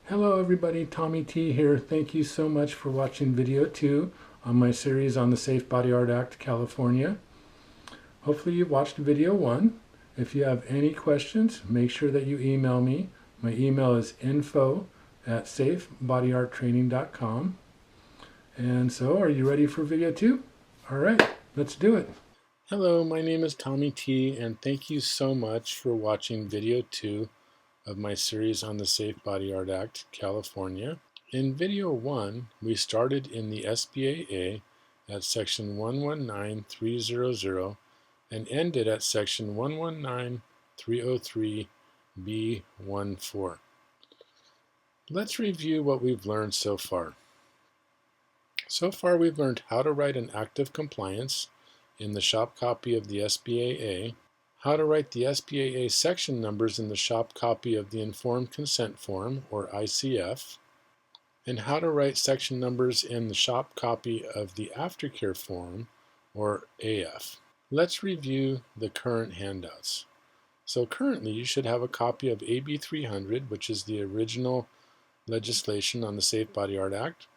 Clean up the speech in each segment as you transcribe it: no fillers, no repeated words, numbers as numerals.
Hello everybody, Tommy T here. Thank you so much for watching video 2 on my series on the Safe Body Art Act, California. Hopefully you watched video 1. If you have any questions, make sure that you email me. My email is info@safebodyarttraining.com. And so, are you ready for video 2? All right, let's do it. Hello, my name is Tommy T, and thank you so much for watching video 2 of my series on the Safe Body Art Act, California. In video 1, we started in the SBAA at section 119300 and ended at section 119303B14. Let's review what we've learned so far. So far we've learned how to write an act of compliance in the shop copy of the SBAA, how to write the SBAA section numbers in the shop copy of the Informed Consent Form, or ICF, and how to write section numbers in the shop copy of the Aftercare Form, or AF. Let's review the current handouts. So currently you should have a copy of AB 300, which is the original legislation on the Safe Body Art Act,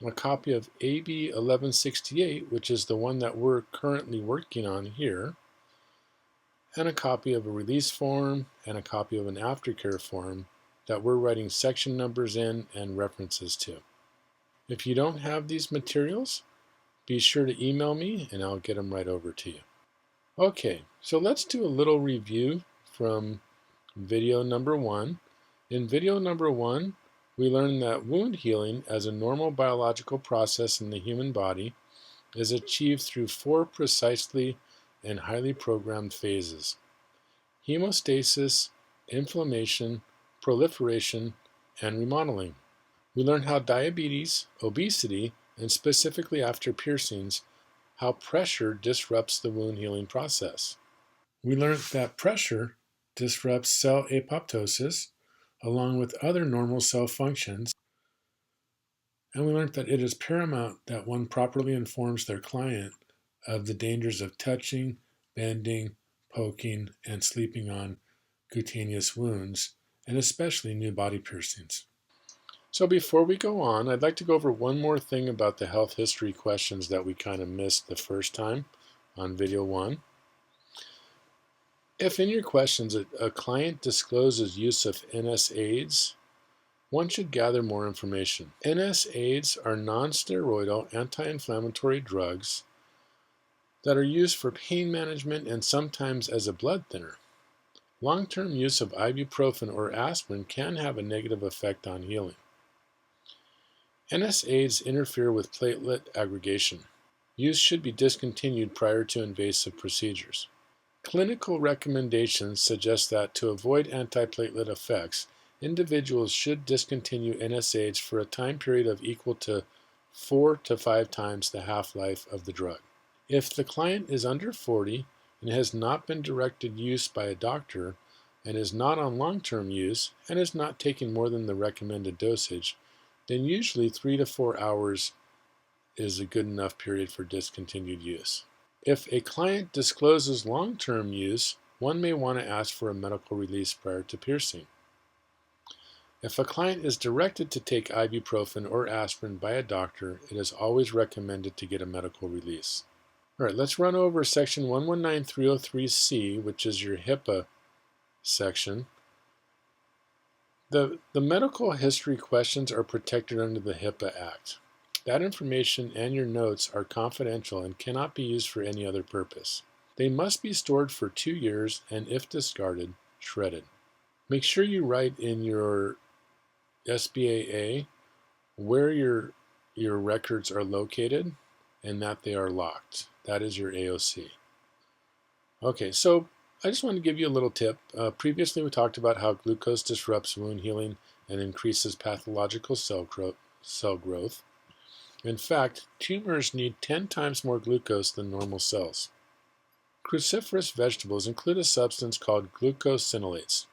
a copy of AB 1168, which is the one that we're currently working on here, and a copy of a release form and a copy of an aftercare form that we're writing section numbers in and references to. If you don't have these materials, be sure to email me and I'll get them right over to you. Okay, so let's do a little review from video number 1. In video number 1, we learned that wound healing as a normal biological process in the human body is achieved through 4 precisely and highly programmed phases: hemostasis, inflammation, proliferation, and remodeling. We learned how diabetes, obesity, and specifically after piercings, how pressure disrupts the wound healing process. We learned that pressure disrupts cell apoptosis along with other normal cell functions, and we learned that it is paramount that one properly informs their client of the dangers of touching, bending, poking, and sleeping on cutaneous wounds, and especially new body piercings. So before we go on, I'd like to go over one more thing about the health history questions that we kind of missed the first time on video 1. If in your questions a client discloses use of NSAIDs, one should gather more information. NSAIDs are non-steroidal anti-inflammatory drugs that are used for pain management and sometimes as a blood thinner. Long-term use of ibuprofen or aspirin can have a negative effect on healing. NSAIDs interfere with platelet aggregation. Use should be discontinued prior to invasive procedures. Clinical recommendations suggest that to avoid antiplatelet effects, individuals should discontinue NSAIDs for a time period of equal to 4 to 5 times the half-life of the drug. If the client is under 40 and has not been directed use by a doctor and is not on long-term use and is not taking more than the recommended dosage, then usually 3 to 4 hours is a good enough period for discontinued use. If a client discloses long-term use, one may want to ask for a medical release prior to piercing. If a client is directed to take ibuprofen or aspirin by a doctor, it is always recommended to get a medical release. All right, let's run over section 119303C, which is your HIPAA section. The medical history questions are protected under the HIPAA Act. That information and your notes are confidential and cannot be used for any other purpose. They must be stored for 2 years and, if discarded, shredded. Make sure you write in your SBAA where your records are located and that they are locked. That is your AOC. Okay, so I just want to give you a little tip. Previously we talked about how glucose disrupts wound healing and increases pathological cell growth. In fact, tumors need 10 times more glucose than normal cells. Cruciferous vegetables include a substance called glucosinolates.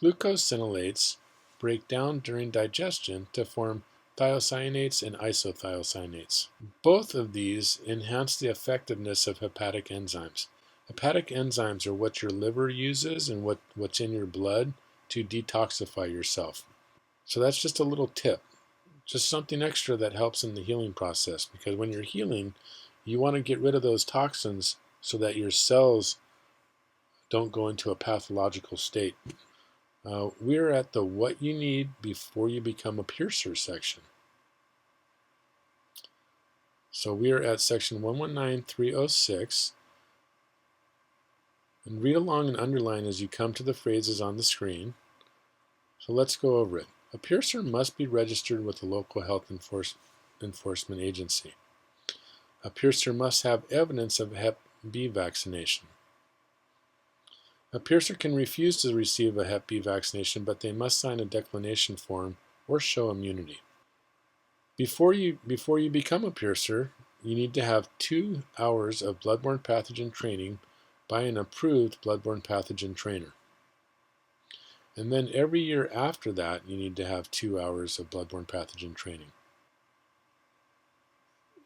Glucosinolates break down during digestion to form thiocyanates and isothiocyanates. Both of these enhance the effectiveness of hepatic enzymes. Hepatic enzymes are what your liver uses and what's in your blood to detoxify yourself. So that's just a little tip, just something extra that helps in the healing process, because when you're healing, you want to get rid of those toxins so that your cells don't go into a pathological state. We're at the what you need before you become a piercer section. So we are at section 119306. And read along and underline as you come to the phrases on the screen. So let's go over it. A piercer must be registered with the local health enforcement agency. A piercer must have evidence of Hep B vaccination. A piercer can refuse to receive a Hep B vaccination, but they must sign a declination form or show immunity. Before you become a piercer, you need to have 2 hours of bloodborne pathogen training by an approved bloodborne pathogen trainer. And then every year after that, you need to have 2 hours of bloodborne pathogen training.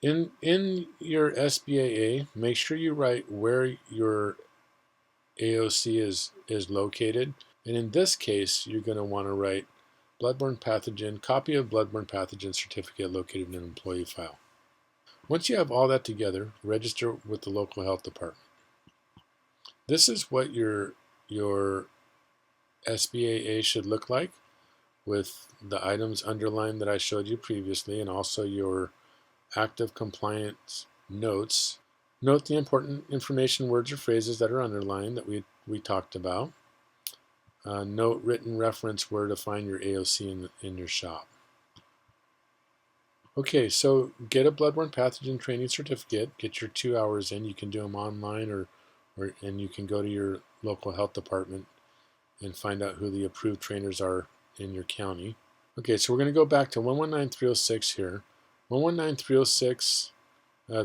In your SBAA, make sure you write where your AOC is located. And in this case, you're going to want to write bloodborne pathogen, copy of bloodborne pathogen certificate located in an employee file. Once you have all that together, register with the local health department. This is what your SBAA should look like, with the items underlined that I showed you previously, and also your active compliance notes. Note the important information, words, or phrases that are underlined that we talked about. Note written reference where to find your AOC in your shop. Okay, so get a bloodborne pathogen training certificate. Get your 2 hours in. You can do them online, and you can go to your local health department and find out who the approved trainers are in your county. Okay, so we're going to go back to 119306 here. 119306,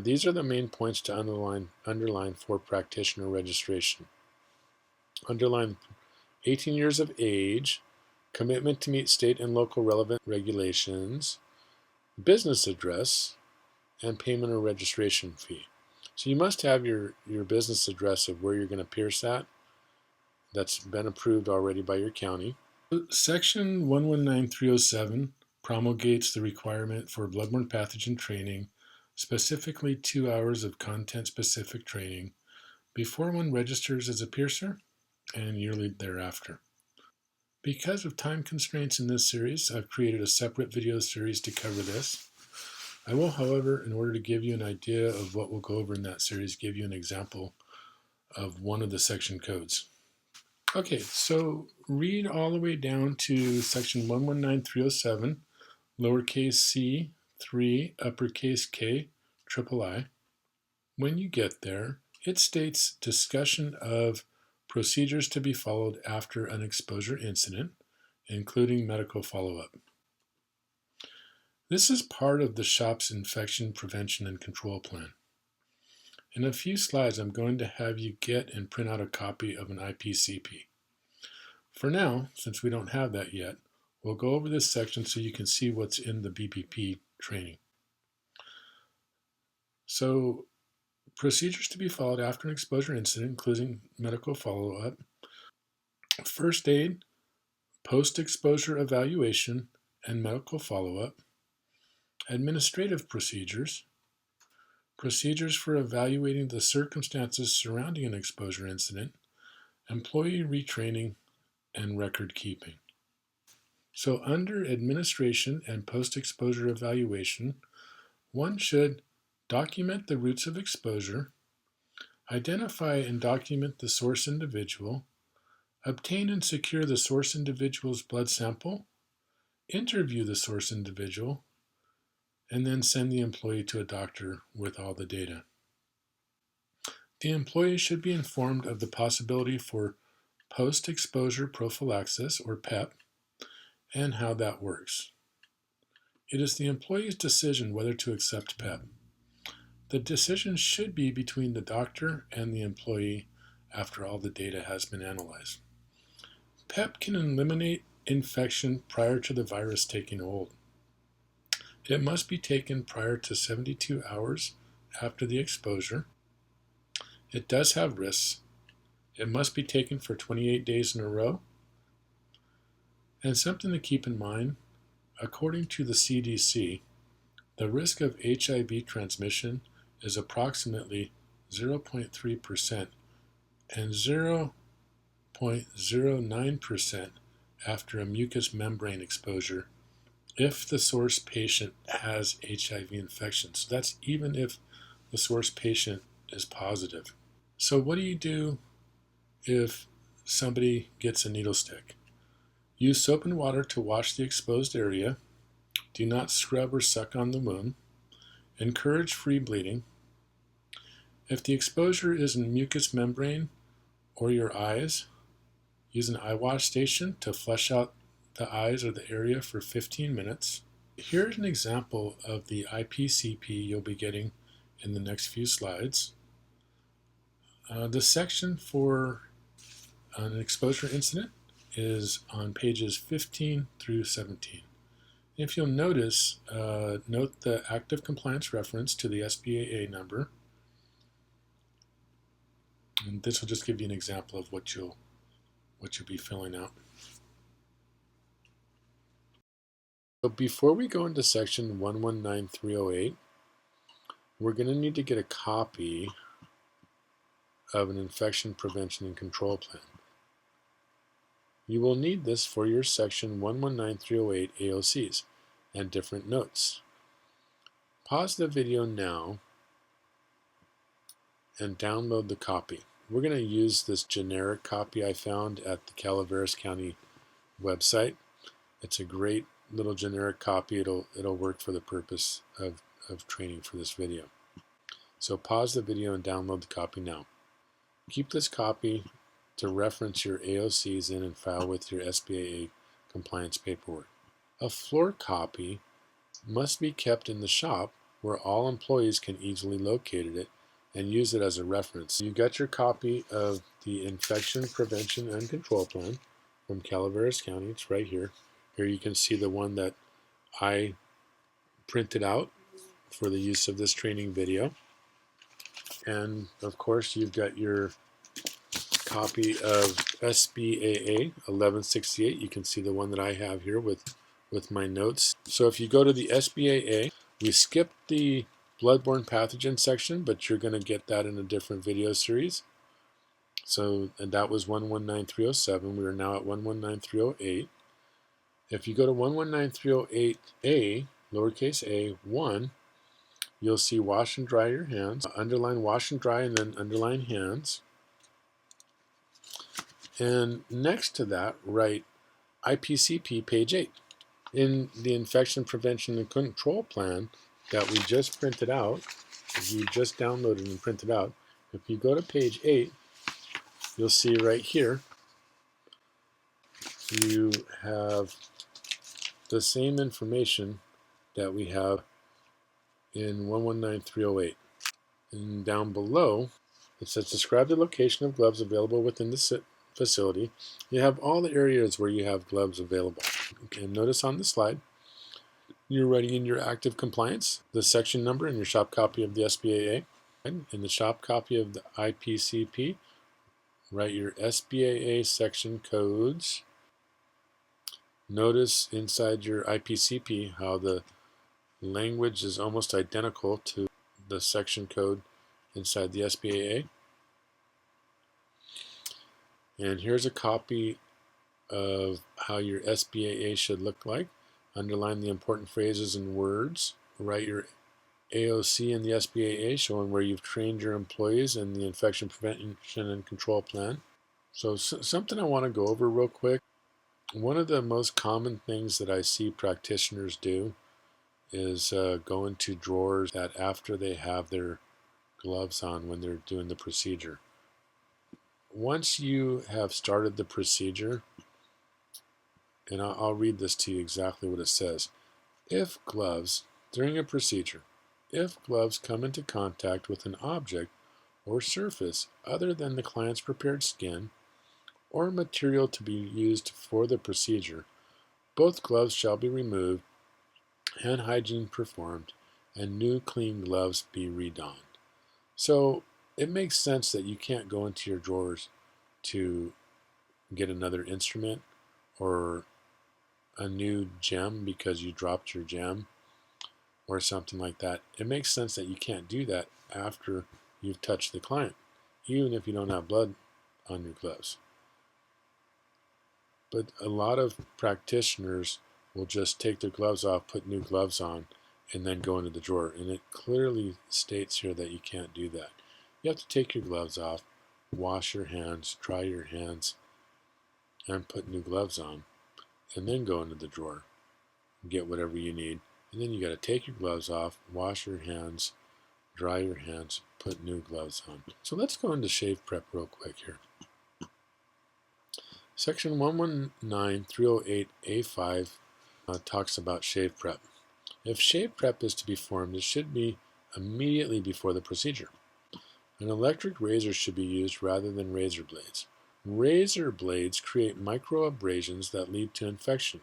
these are the main points to underline for practitioner registration. Underline 18 years of age, commitment to meet state and local relevant regulations, business address, and payment or registration fee. So you must have your business address of where you're going to pierce at. That's been approved already by your county. Section 119307 promulgates the requirement for bloodborne pathogen training, specifically 2 hours of content-specific training, before one registers as a piercer and yearly thereafter. Because of time constraints in this series, I've created a separate video series to cover this. I will, however, in order to give you an idea of what we'll go over in that series, give you an example of one of the section codes. Okay, so read all the way down to section 119307, lowercase c, 3, uppercase K, triple I. When you get there, it states discussion of procedures to be followed after an exposure incident, including medical follow-up. This is part of the shop's infection prevention and control plan. In a few slides, I'm going to have you get and print out a copy of an IPCP. For now, since we don't have that yet, we'll go over this section so you can see what's in the BPP training. So, procedures to be followed after an exposure incident, including medical follow-up, first aid, post-exposure evaluation, and medical follow-up, administrative procedures, procedures for evaluating the circumstances surrounding an exposure incident, employee retraining, and record keeping. So under administration and post-exposure evaluation, one should document the routes of exposure, identify and document the source individual, obtain and secure the source individual's blood sample, interview the source individual, and then send the employee to a doctor with all the data. The employee should be informed of the possibility for post-exposure prophylaxis, or PEP, and how that works. It is the employee's decision whether to accept PEP. The decision should be between the doctor and the employee after all the data has been analyzed. PEP can eliminate infection prior to the virus taking hold. It must be taken prior to 72 hours after the exposure. It does have risks. It must be taken for 28 days in a row. And something to keep in mind, According to the CDC, the risk of HIV transmission is approximately 0.3% and 0.09% after a mucous membrane exposure if the source patient has HIV infection. So that's even if the source patient is positive. So what do you do if somebody gets a needle stick? Use soap and water to wash the exposed area. Do not scrub or suck on the wound. Encourage free bleeding. If the exposure is in mucous membrane or your eyes, use an eye wash station to flush out the eyes or the area for 15 minutes. Here's an example of the IPCP you'll be getting in the next few slides. The section for an exposure incident is on pages 15 through 17. If you'll notice, note the active compliance reference to the SBAA number. And this will just give you an example of what you'll be filling out. So before we go into section 119308, we're going to need to get a copy of an infection prevention and control plan. You will need this for your section 119308 AOCs and different notes. Pause the video now and download the copy. We're going to use this generic copy I found at the Calaveras County website. It's a great little generic copy. It'll work for the purpose of training for this video. So pause the video and download the copy now. Keep this copy to reference your AOCs in and file with your SBAA compliance paperwork. A floor copy must be kept in the shop where all employees can easily locate it and use it as a reference. You got your copy of the Infection Prevention and Control Plan from Calaveras County. It's right here. Here you can see the one that I printed out for the use of this training video. And of course you've got your copy of SBAA 1168. You can see the one that I have here with my notes. So if you go to the SBAA, we skipped the bloodborne pathogen section, but you're going to get that in a different video series. So, and that was 119307. We are now at 119308. If you go to 119308A, lowercase a, 1, you'll see wash and dry your hands. Underline wash and dry and then underline hands. And next to that, write IPCP page 8. In the Infection Prevention and Control Plan that we just printed out, you just downloaded and printed out, if you go to page 8, you'll see right here, you have the same information that we have in 119308. And down below, it says describe the location of gloves available within the facility. You have all the areas where you have gloves available. Okay, notice on the slide, you're writing in your active compliance, the section number in your shop copy of the SBAA. In the shop copy of the IPCP, write your SBAA section codes. Notice inside your IPCP how the language is almost identical to the section code inside the SBAA. And here's a copy of how your SBAA should look like. Underline the important phrases and words. Write your AOC in the SBAA showing where you've trained your employees in the Infection Prevention and Control Plan. So something I want to go over real quick. One of the most common things that I see practitioners do is go into drawers that after they have their gloves on when they're doing the procedure. Once you have started the procedure, and I'll read this to you exactly what it says. If gloves, during a procedure, if gloves come into contact with an object or surface other than the client's prepared skin or material to be used for the procedure, both gloves shall be removed, hand hygiene performed, and new clean gloves be redonned. So it makes sense that you can't go into your drawers to get another instrument or a new gem because you dropped your gem or something like that, it makes sense that you can't do that after you've touched the client, even if you don't have blood on your gloves. But a lot of practitioners will just take their gloves off, put new gloves on, and then go into the drawer. And it clearly states here that you can't do that. You have to take your gloves off, wash your hands, dry your hands, and put new gloves on, and then go into the drawer and get whatever you need. And then you got to take your gloves off, wash your hands, dry your hands, put new gloves on. So let's go into shave prep real quick here. Section 119308A5 talks about shave prep. If shave prep is to be formed, it should be immediately before the procedure. An electric razor should be used rather than razor blades. Razor blades create microabrasions that lead to infection.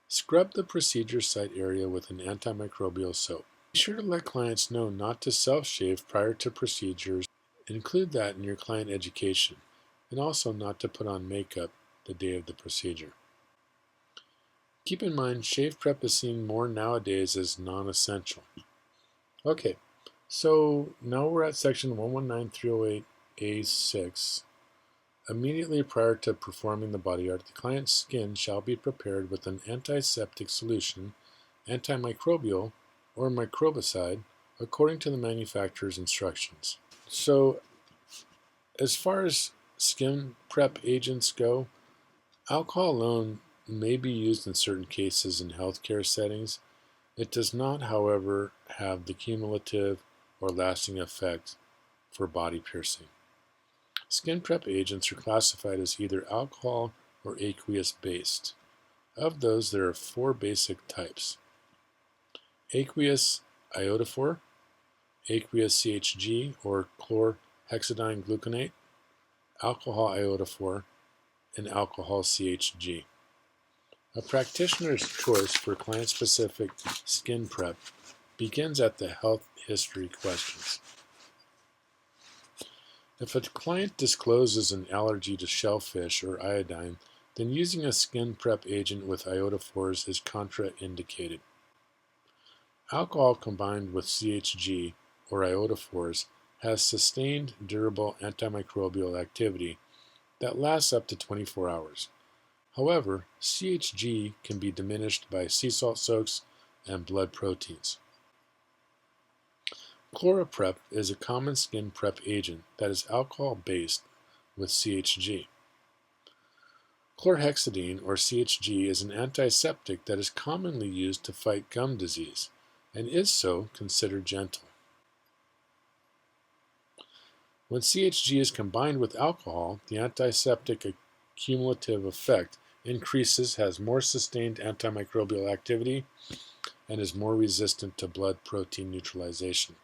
Scrub the procedure site area with an antimicrobial soap. Be sure to let clients know not to self-shave prior to procedures. Include that in your client education, and also not to put on makeup the day of the procedure. Keep in mind, shave prep is seen more nowadays as non-essential. Okay, so now we're at section 119308A6. Immediately prior to performing the body art, the client's skin shall be prepared with an antiseptic solution, antimicrobial, or microbicide, according to the manufacturer's instructions. So, as far as skin prep agents go, alcohol alone may be used in certain cases in healthcare settings. It does not, however, have the cumulative or lasting effect for body piercing. Skin prep agents are classified as either alcohol or aqueous based. Of those, there are 4 basic types: aqueous iodophore, aqueous CHG or chlorhexidine gluconate, alcohol iodophore, and alcohol CHG. A practitioner's choice for client-specific skin prep begins at the health history questions. If a client discloses an allergy to shellfish or iodine, then using a skin prep agent with iodophores is contraindicated. Alcohol combined with CHG or iodophores has sustained, durable antimicrobial activity that lasts up to 24 hours. However, CHG can be diminished by sea salt soaks and blood proteins. Chloroprep is a common skin prep agent that is alcohol-based with CHG. Chlorhexidine, or CHG, is an antiseptic that is commonly used to fight gum disease, and is so considered gentle. When CHG is combined with alcohol, the antiseptic cumulative effect increases, has more sustained antimicrobial activity, and is more resistant to blood protein neutralization.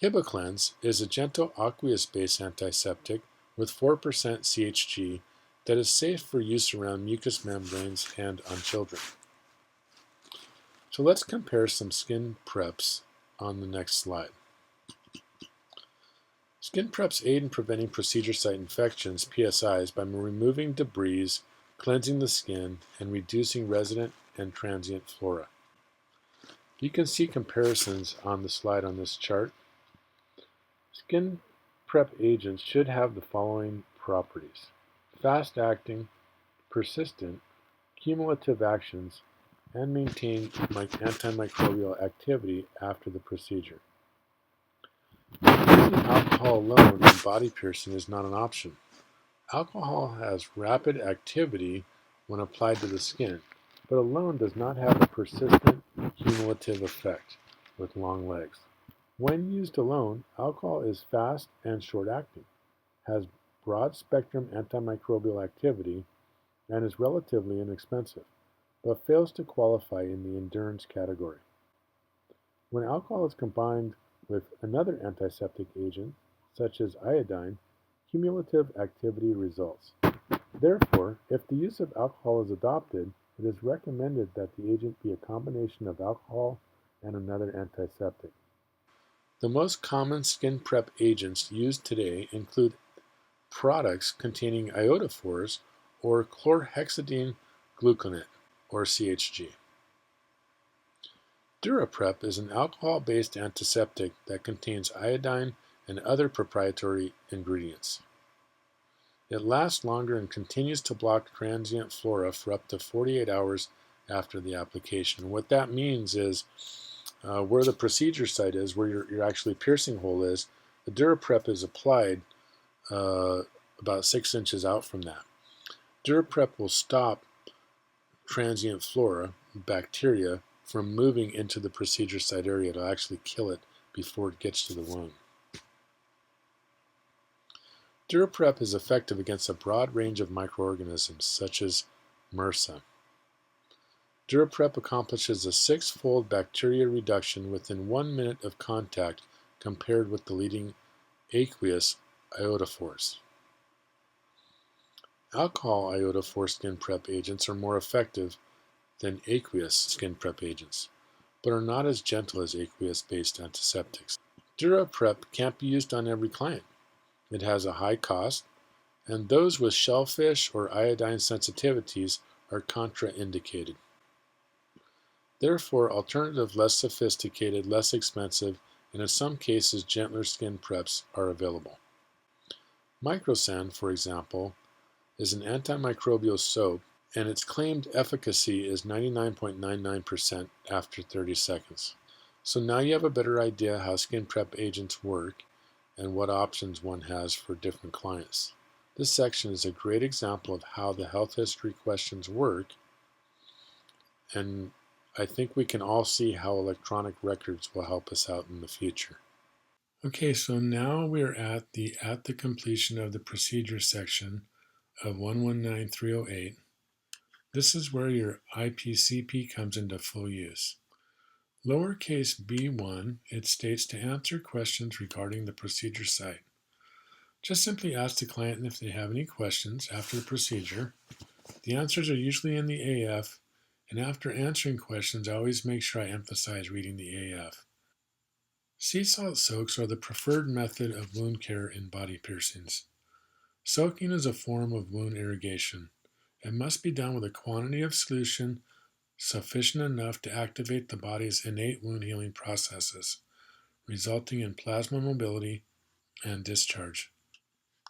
HIPAA is a gentle aqueous-based antiseptic with 4% CHG that is safe for use around mucous membranes and on children. So let's compare some skin preps on the next slide. Skin preps aid in preventing procedure site infections, PSIs, by removing debris, cleansing the skin, and reducing resident and transient flora. You can see comparisons on the slide on this chart. Skin prep agents should have the following properties: fast-acting, persistent, cumulative actions, and maintain antimicrobial activity after the procedure. Using alcohol alone in body piercing is not an option. Alcohol has rapid activity when applied to the skin, but alone does not have a persistent cumulative effect with long legs. When used alone, alcohol is fast and short-acting, has broad-spectrum antimicrobial activity, and is relatively inexpensive, but fails to qualify in the endurance category. When alcohol is combined with another antiseptic agent, such as iodine, cumulative activity results. Therefore, if the use of alcohol is adopted, it is recommended that the agent be a combination of alcohol and another antiseptic. The most common skin prep agents used today include products containing iodophores or chlorhexidine gluconate, or CHG. DuraPrep is an alcohol-based antiseptic that contains iodine and other proprietary ingredients. It lasts longer and continues to block transient flora for up to 48 hours after the application. What that means is where the procedure site is, where your actually piercing hole is, the DuraPrep is applied about 6 inches out from that. DuraPrep will stop transient flora, bacteria, from moving into the procedure site area to actually kill it before it gets to the wound. DuraPrep is effective against a broad range of microorganisms, such as MRSA. DuraPrep accomplishes a 6-fold bacteria reduction within 1 minute of contact compared with the leading aqueous iodophores. Alcohol iodophore skin prep agents are more effective than aqueous skin prep agents, but are not as gentle as aqueous-based antiseptics. DuraPrep can't be used on every client. It has a high cost, and those with shellfish or iodine sensitivities are contraindicated. Therefore, alternative, less sophisticated, less expensive, and in some cases gentler skin preps are available. Microsan, for example, is an antimicrobial soap, and its claimed efficacy is 99.99% after 30 seconds. So now you have a better idea how skin prep agents work and what options one has for different clients. This section is a great example of how the health history questions work, and I think we can all see how electronic records will help us out in the future. Okay, so now we're at the completion of the procedure section of 119308. This is where your IPCP comes into full use. Lowercase b1, it states to answer questions regarding the procedure site. Just simply ask the client if they have any questions after the procedure. The answers are usually in the AF, and after answering questions, I always make sure I emphasize reading the AF. Sea salt soaks are the preferred method of wound care in body piercings. Soaking is a form of wound irrigation. It must be done with a quantity of solution sufficient enough to activate the body's innate wound healing processes, resulting in plasma mobility and discharge.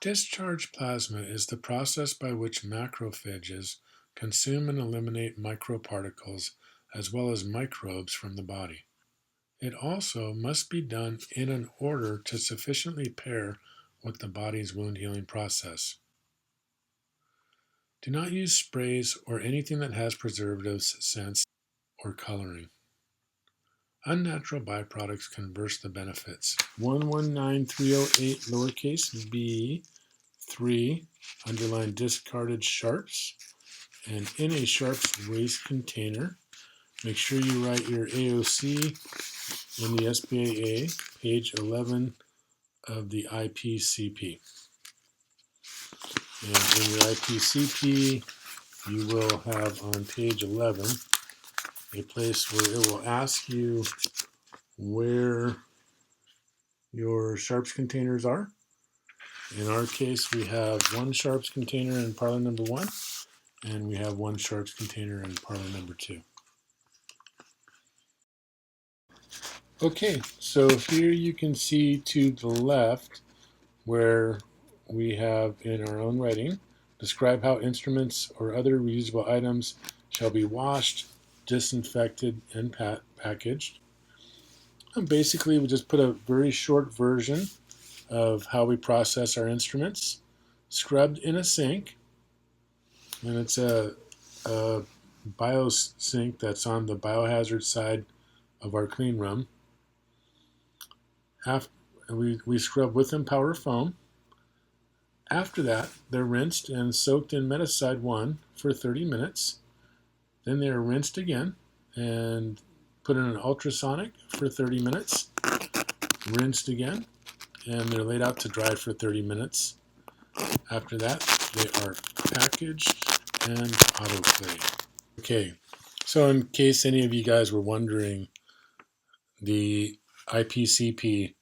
Discharge plasma is the process by which macrophages consume and eliminate microparticles as well as microbes from the body. It also must be done in an order to sufficiently pair with the body's wound healing process. Do not use sprays or anything that has preservatives, scents, or coloring. Unnatural byproducts converse the benefits. 119308 lowercase b 3 underline discarded sharps, and in a sharps waste container, make sure you write your AOC in the SBAA, page 11 of the IPCP. And in your IPCP, you will have on page 11 a place where it will ask you where your sharps containers are. In our case, we have one sharps container in parlor number 1, and we have one sharps container in parlor number 2. Okay, so here you can see to the left where we have in our own writing, describe how instruments or other reusable items shall be washed, disinfected, and packaged. And basically, we just put a very short version of how we process our instruments, scrubbed in a sink, and it's a biosink that's on the biohazard side of our clean room. We scrub with Empower foam. After that, they're rinsed and soaked in Meticide 1 for 30 minutes. Then they are rinsed again and put in an ultrasonic for 30 minutes, rinsed again, and they're laid out to dry for 30 minutes. After that, they are packaged and autoclaved. Okay, so in case any of you guys were wondering, the IPCP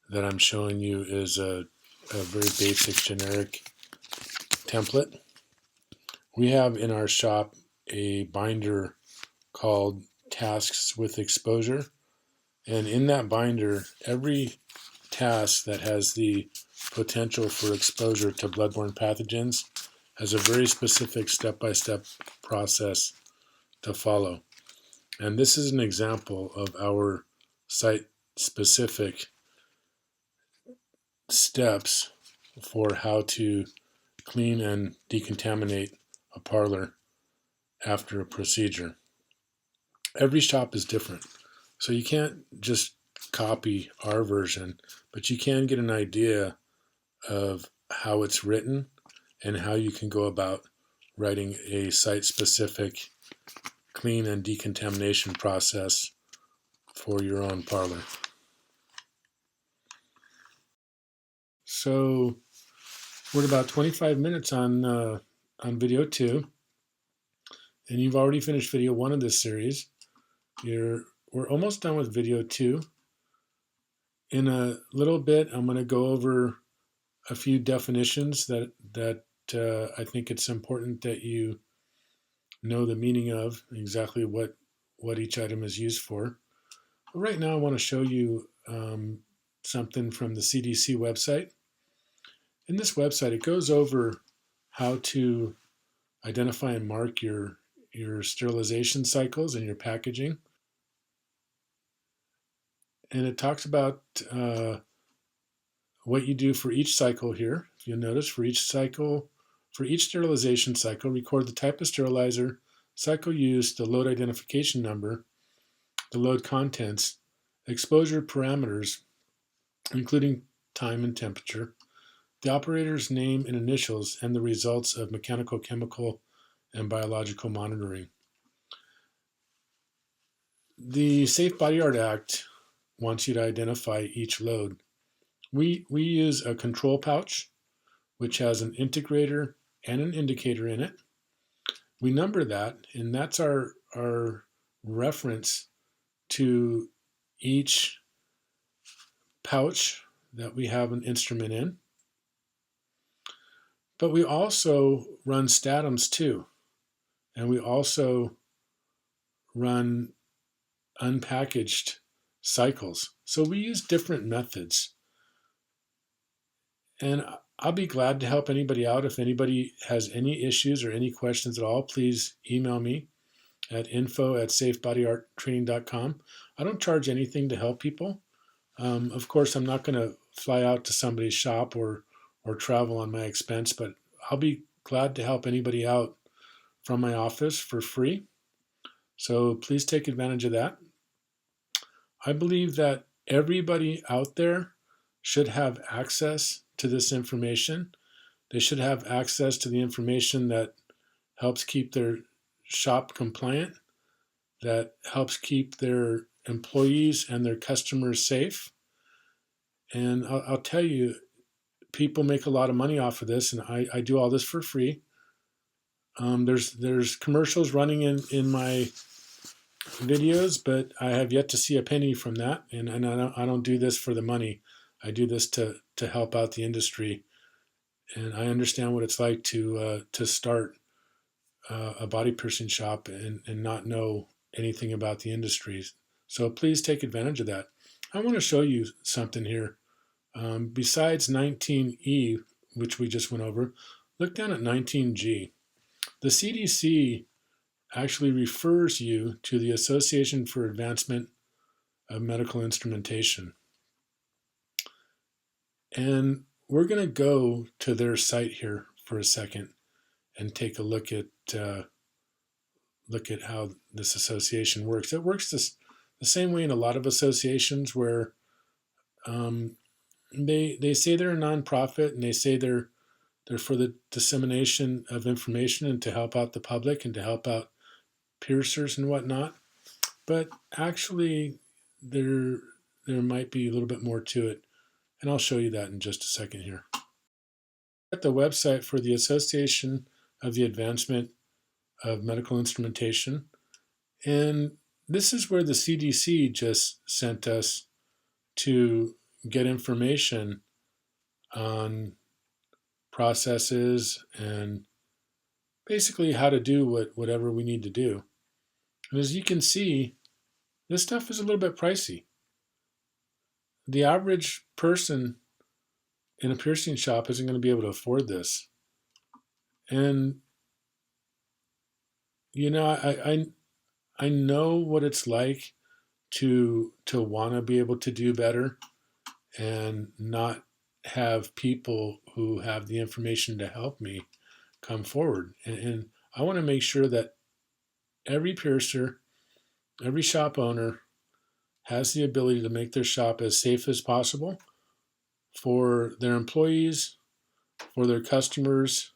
that I'm showing you is a very basic generic template. We have in our shop a binder called Tasks with Exposure. And in that binder, every task that has the potential for exposure to bloodborne pathogens has a very specific step-by-step process to follow. And this is an example of our site-specific steps for how to clean and decontaminate a parlor after a procedure. Every shop is different, so you can't just copy our version, but you can get an idea of how it's written and how you can go about writing a site-specific clean and decontamination process for your own parlor. So we're at about 25 minutes on video 2, and you've already finished video 1 of this series. We're almost done with video 2. In a little bit, I'm going to go over a few definitions that I think it's important that you know the meaning of, exactly what each item is used for. But right now I want to show you something from the CDC website. In this website, it goes over how to identify and mark your sterilization cycles and your packaging. And it talks about what you do for each cycle here. If you'll notice, for each sterilization cycle, record the type of sterilizer, cycle use, the load identification number, the load contents, exposure parameters, including time and temperature, the operator's name and initials, and the results of mechanical, chemical, and biological monitoring. The Safe Body Art Act wants you to identify each load. We use a control pouch, which has an integrator and an indicator in it. We number that, and that's our reference to each pouch that we have an instrument in. But we also run statums too, and we also run unpackaged cycles. So we use different methods. And I'll be glad to help anybody out. If anybody has any issues or any questions at all, please email me at info@safebodyarttraining.com. I don't charge anything to help people. Of course, I'm not going to fly out to somebody's shop or travel on my expense, but I'll be glad to help anybody out from my office for free. So please take advantage of that. I believe that everybody out there should have access to this information. They should have access to the information that helps keep their shop compliant, that helps keep their employees and their customers safe. And I'll tell you, people make a lot of money off of this, and I do all this for free. There's commercials running in my videos, but I have yet to see a penny from that. And I don't do this for the money. I do this to help out the industry. And I understand what it's like to start a body piercing shop and not know anything about the industry. So please take advantage of that. I want to show you something here. Besides 19E, which we just went over, look down at 19G. The CDC actually refers you to the Association for Advancement of Medical Instrumentation. And we're going to go to their site here for a second and take a look at how this association works. It works the same way in a lot of associations where they say they're a nonprofit, and they say they're for the dissemination of information and to help out the public and to help out piercers and whatnot. But actually, there might be a little bit more to it, and I'll show you that in just a second here. At the website for the Association of the Advancement of Medical Instrumentation, and this is where the CDC just sent us to get information on processes and basically how to do whatever we need to do. And as you can see, this stuff is a little bit pricey. The average person in a piercing shop isn't going to be able to afford this. And you know, I know what it's like to want to be able to do better and not have people who have the information to help me come forward. And I want to make sure that every piercer, every shop owner has the ability to make their shop as safe as possible for their employees, for their customers,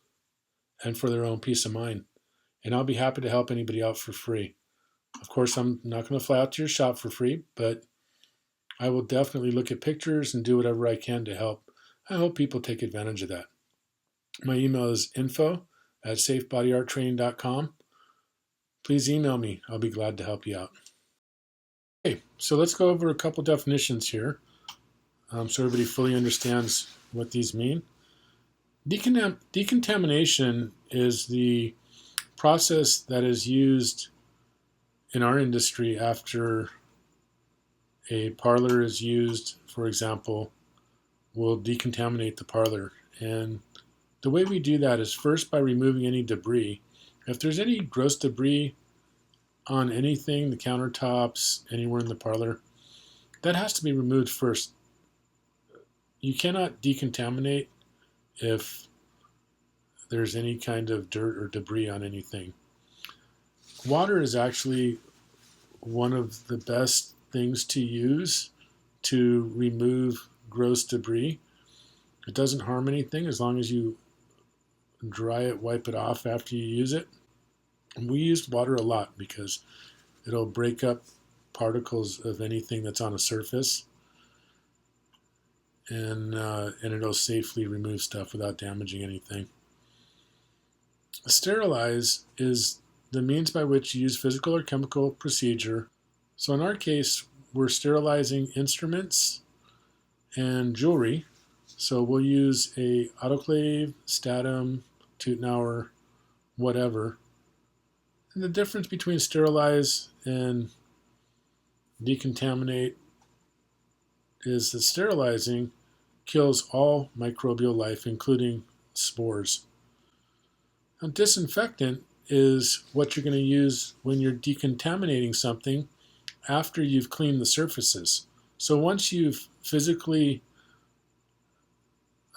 and for their own peace of mind. And I'll be happy to help anybody out for free. Of course, I'm not going to fly out to your shop for free, but I will definitely look at pictures and do whatever I can to help. I hope people take advantage of that. My email is info@safebodyarttraining.com. Please email me. I'll be glad to help you out. Okay, so let's go over a couple definitions here so everybody fully understands what these mean. Decontamination is the process that is used in our industry after a parlor is used. For example, we'll decontaminate the parlor. And the way we do that is first by removing any debris. If there's any gross debris on anything, the countertops, anywhere in the parlor, that has to be removed first. You cannot decontaminate if there's any kind of dirt or debris on anything. Water is actually one of the best things to use to remove gross debris. It doesn't harm anything as long as you dry it, wipe it off after you use it. And we use water a lot because it'll break up particles of anything that's on a surface, and it'll safely remove stuff without damaging anything. Sterilize is the means by which you use physical or chemical procedure. So in our case, we're sterilizing instruments and jewelry. So we'll use a autoclave, Statum, Tutenauer, whatever. And the difference between sterilize and decontaminate is that sterilizing kills all microbial life, including spores. Now, disinfectant is what you're going to use when you're decontaminating something after you've cleaned the surfaces. So once you've physically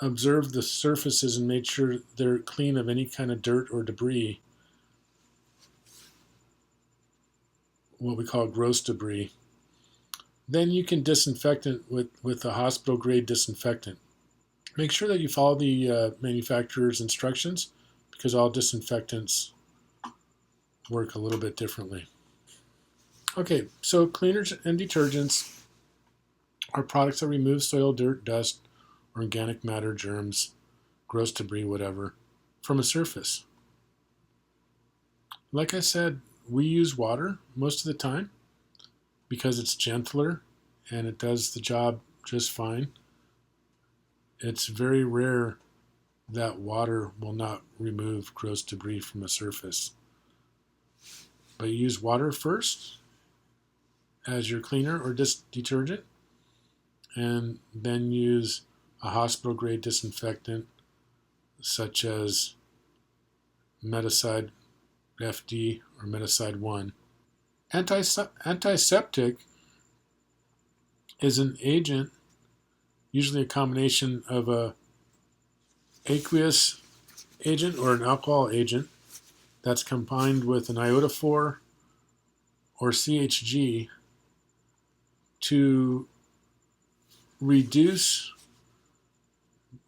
observed the surfaces and made sure they're clean of any kind of dirt or debris, what we call gross debris, then you can disinfect it with a hospital grade disinfectant. Make sure that you follow the manufacturer's instructions because all disinfectants work a little bit differently. Okay, so cleaners and detergents are products that remove soil, dirt, dust, organic matter, germs, gross debris, whatever, from a surface. Like I said, we use water most of the time because it's gentler and it does the job just fine. It's very rare that water will not remove gross debris from a surface. But you use water first as your cleaner or detergent, and then use a hospital grade disinfectant such as Meticide FD or Meticide 1. Antiseptic is an agent, usually a combination of a aqueous agent or an alcohol agent that's combined with an iodophore or CHG to reduce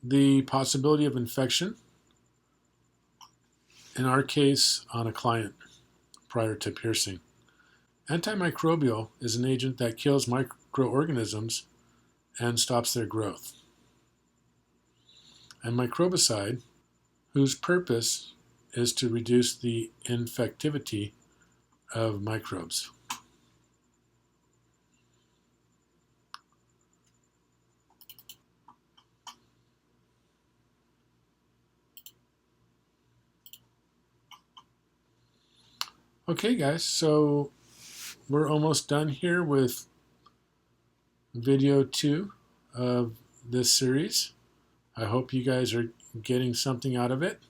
the possibility of infection, in our case on a client prior to piercing. Antimicrobial is an agent that kills microorganisms and stops their growth. And microbicide, whose purpose is to reduce the infectivity of microbes. Okay, guys, so we're almost done here with video 2 of this series. I hope you guys are getting something out of it.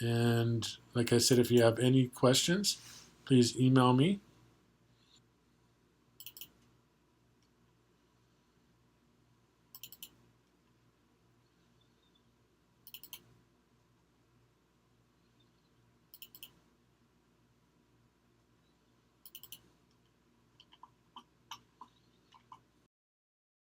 And like I said, if you have any questions, please email me